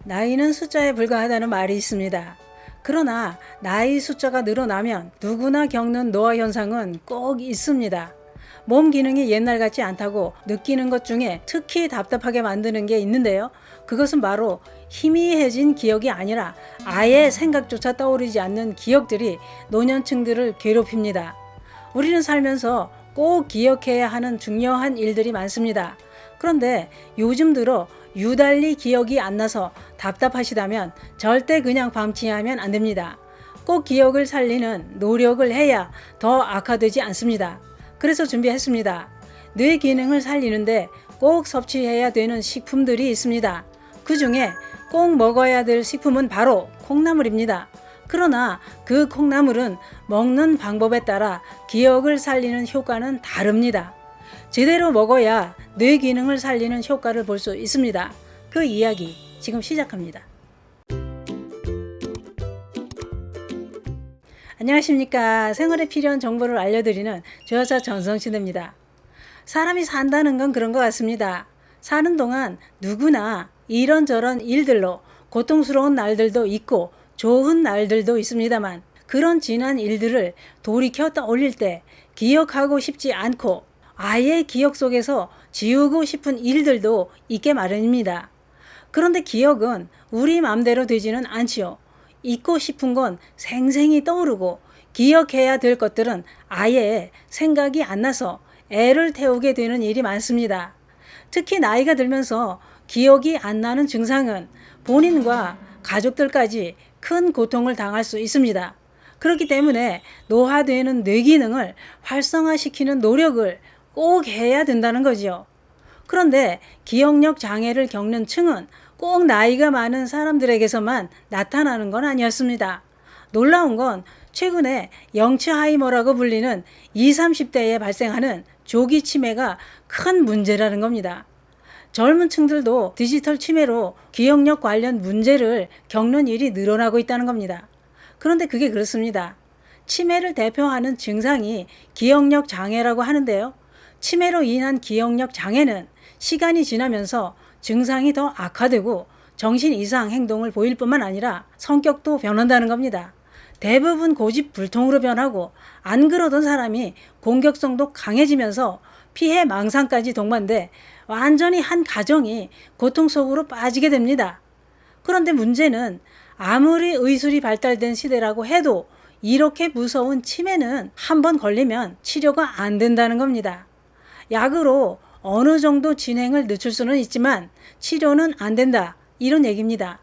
나이는 숫자에 불과하다는 말이 있습니다. 그러나 나이 숫자가 늘어나면 누구나 겪는 노화 현상은 꼭 있습니다. 몸 기능이 옛날 같지 않다고 느끼는 것 중에 특히 답답하게 만드는 게 있는데요. 그것은 바로 희미해진 기억이 아니라 아예 생각조차 떠오르지 않는 기억들이 노년층들을 괴롭힙니다. 우리는 살면서 꼭 기억해야 하는 중요한 일들이 많습니다. 그런데 요즘 들어 유달리 기억이 안 나서 답답하시다면 절대 그냥 방치하면 안 됩니다. 꼭 기억을 살리는 노력을 해야 더 악화되지 않습니다. 그래서 준비했습니다. 뇌 기능을 살리는데 꼭 섭취해야 되는 식품들이 있습니다. 그 중에 꼭 먹어야 될 식품은 바로 콩나물입니다. 그러나 그 콩나물은 먹는 방법에 따라 기억을 살리는 효과는 다릅니다. 제대로 먹어야 뇌 기능을 살리는 효과를 볼 수 있습니다. 그 이야기 지금 시작합니다. 안녕하십니까. 생활에 필요한 정보를 알려드리는 조여사 전성신입니다. 사람이 산다는 건 그런 것 같습니다. 사는 동안 누구나 이런저런 일들로 고통스러운 날들도 있고 좋은 날들도 있습니다만 그런 지난 일들을 돌이켜 떠올릴 때 기억하고 싶지 않고 아예 기억 속에서 지우고 싶은 일들도 있게 마련입니다. 그런데 기억은 우리 맘대로 되지는 않지요. 잊고 싶은 건 생생히 떠오르고 기억해야 될 것들은 아예 생각이 안 나서 애를 태우게 되는 일이 많습니다. 특히 나이가 들면서 기억이 안 나는 증상은 본인과 가족들까지 큰 고통을 당할 수 있습니다. 그렇기 때문에 노화되는 뇌 기능을 활성화시키는 노력을 꼭 해야 된다는 거지요. 그런데 기억력 장애를 겪는 층은 꼭 나이가 많은 사람들에게서만 나타나는 건 아니었습니다. 놀라운 건 최근에 영츠하이머라고 불리는 20, 30대에 발생하는 조기 치매가 큰 문제라는 겁니다. 젊은 층들도 디지털 치매로 기억력 관련 문제를 겪는 일이 늘어나고 있다는 겁니다. 그런데 그게 그렇습니다. 치매를 대표하는 증상이 기억력 장애라고 하는데요. 치매로 인한 기억력 장애는 시간이 지나면서 증상이 더 악화되고 정신 이상 행동을 보일 뿐만 아니라 성격도 변한다는 겁니다. 대부분 고집불통으로 변하고 안 그러던 사람이 공격성도 강해지면서 피해 망상까지 동반돼 완전히 한 가정이 고통 속으로 빠지게 됩니다. 그런데 문제는 아무리 의술이 발달된 시대라고 해도 이렇게 무서운 치매는 한 번 걸리면 치료가 안 된다는 겁니다. 약으로 어느 정도 진행을 늦출 수는 있지만 치료는 안 된다. 이런 얘기입니다.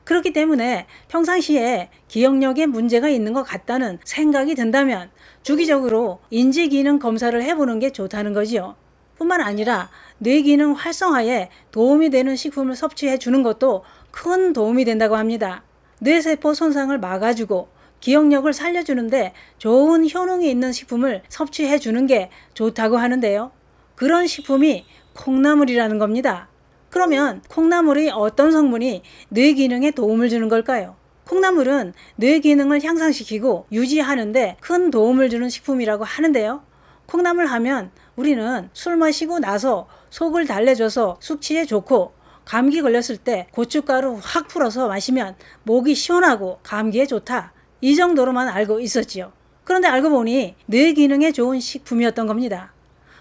그렇기 때문에 평상시에 기억력에 문제가 있는 것 같다는 생각이 든다면 주기적으로 인지기능 검사를 해보는 게 좋다는 거지요. 뿐만 아니라 뇌기능 활성화에 도움이 되는 식품을 섭취해 주는 것도 큰 도움이 된다고 합니다. 뇌세포 손상을 막아주고 기억력을 살려주는데 좋은 효능이 있는 식품을 섭취해 주는 게 좋다고 하는데요. 그런 식품이 콩나물이라는 겁니다. 그러면 콩나물의 어떤 성분이 뇌 기능에 도움을 주는 걸까요? 콩나물은 뇌 기능을 향상시키고 유지하는데 큰 도움을 주는 식품이라고 하는데요. 콩나물 하면 우리는 술 마시고 나서 속을 달래줘서 숙취에 좋고 감기 걸렸을 때 고춧가루 확 풀어서 마시면 목이 시원하고 감기에 좋다. 이 정도로만 알고 있었지요. 그런데 알고 보니 뇌 기능에 좋은 식품이었던 겁니다.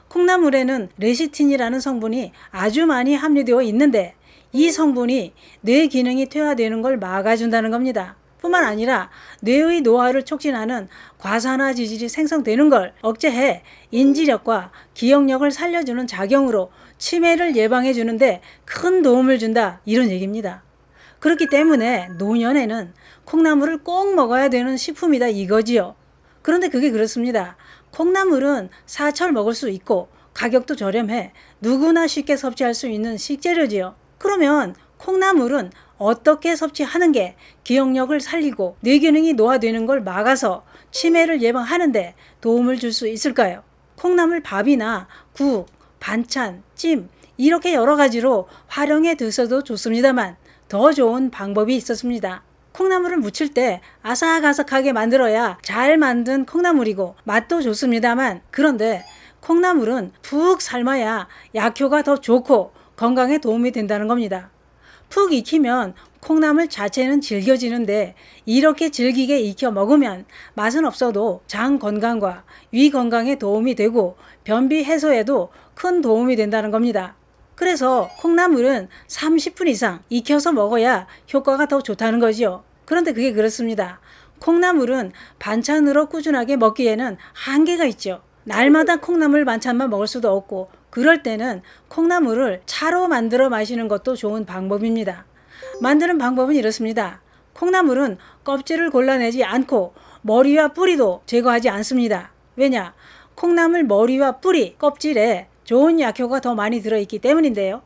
콩나물에는 레시틴이라는 성분이 아주 많이 함유되어 있는데 이 성분이 뇌 기능이 퇴화되는 걸 막아준다는 겁니다. 뿐만 아니라 뇌의 노화를 촉진하는 과산화 지질이 생성되는 걸 억제해 인지력과 기억력을 살려주는 작용으로 치매를 예방해 주는데 큰 도움을 준다. 이런 얘기입니다. 그렇기 때문에 노년에는 콩나물을 꼭 먹어야 되는 식품이다 이거지요. 그런데 그게 그렇습니다. 콩나물은 사철 먹을 수 있고 가격도 저렴해 누구나 쉽게 섭취할 수 있는 식재료지요. 그러면 콩나물은 어떻게 섭취하는 게 기억력을 살리고 뇌 기능이 노화되는 걸 막아서 치매를 예방하는 데 도움을 줄 수 있을까요? 콩나물 밥이나 국, 반찬, 찜 이렇게 여러 가지로 활용해 드셔도 좋습니다만 더 좋은 방법이 있었습니다. 콩나물을 무칠 때 아삭아삭하게 만들어야 잘 만든 콩나물이고 맛도 좋습니다만 그런데 콩나물은 푹 삶아야 약효가 더 좋고 건강에 도움이 된다는 겁니다. 푹 익히면 콩나물 자체는 질겨지는데 이렇게 질기게 익혀 먹으면 맛은 없어도 장 건강과 위 건강에 도움이 되고 변비 해소에도 큰 도움이 된다는 겁니다. 그래서 콩나물은 30분 이상 익혀서 먹어야 효과가 더 좋다는 거지요. 그런데 그게 그렇습니다. 콩나물은 반찬으로 꾸준하게 먹기에는 한계가 있죠. 날마다 콩나물 반찬만 먹을 수도 없고 그럴 때는 콩나물을 차로 만들어 마시는 것도 좋은 방법입니다. 만드는 방법은 이렇습니다. 콩나물은 껍질을 골라내지 않고 머리와 뿌리도 제거하지 않습니다. 왜냐? 콩나물 머리와 뿌리, 껍질에 좋은 약효가 더 많이 들어있기 때문인데요.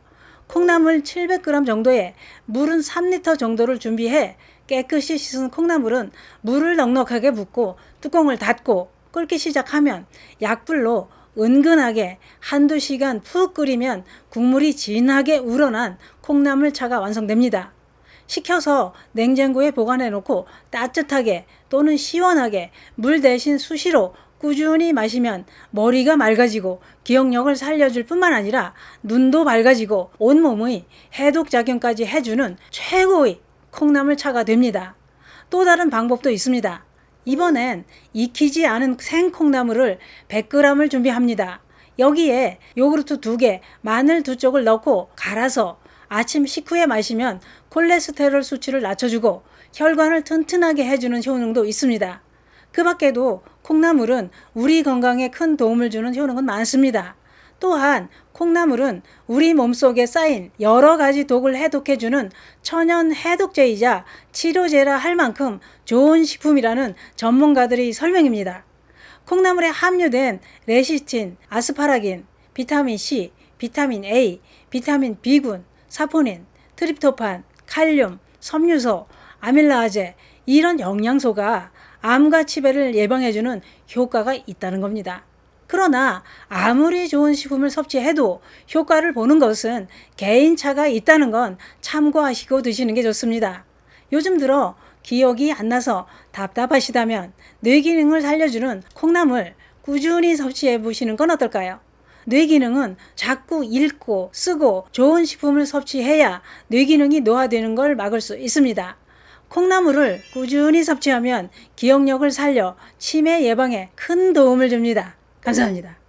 콩나물 700g 정도에 물은 3리터 정도를 준비해 깨끗이 씻은 콩나물은 물을 넉넉하게 붓고 뚜껑을 닫고 끓기 시작하면 약불로 은근하게 한두 시간 푹 끓이면 국물이 진하게 우러난 콩나물차가 완성됩니다. 식혀서 냉장고에 보관해 놓고 따뜻하게 또는 시원하게 물 대신 수시로 꾸준히 마시면 머리가 맑아지고 기억력을 살려줄 뿐만 아니라 눈도 밝아지고 온몸의 해독작용까지 해주는 최고의 콩나물차가 됩니다. 또 다른 방법도 있습니다. 이번엔 익히지 않은 생콩나물을 100g을 준비합니다. 여기에 요구르트 2개, 마늘 2쪽을 넣고 갈아서 아침 식후에 마시면 콜레스테롤 수치를 낮춰주고 혈관을 튼튼하게 해주는 효능도 있습니다. 그 밖에도 콩나물은 우리 건강에 큰 도움을 주는 효능은 많습니다. 또한 콩나물은 우리 몸속에 쌓인 여러 가지 독을 해독해주는 천연 해독제이자 치료제라 할 만큼 좋은 식품이라는 전문가들의 설명입니다. 콩나물에 함유된 레시틴, 아스파라긴, 비타민 C, 비타민 A, 비타민 B군, 사포닌, 트립토판, 칼륨, 섬유소, 아밀라아제 이런 영양소가 암과 치매를 예방해주는 효과가 있다는 겁니다. 그러나 아무리 좋은 식품을 섭취해도 효과를 보는 것은 개인차가 있다는 건 참고하시고 드시는 게 좋습니다. 요즘 들어 기억이 안 나서 답답하시다면 뇌기능을 살려주는 콩나물 꾸준히 섭취해 보시는 건 어떨까요? 뇌기능은 자꾸 읽고 쓰고 좋은 식품을 섭취해야 뇌기능이 노화되는 걸 막을 수 있습니다. 콩나물을 꾸준히 섭취하면 기억력을 살려 치매 예방에 큰 도움을 줍니다. 감사합니다.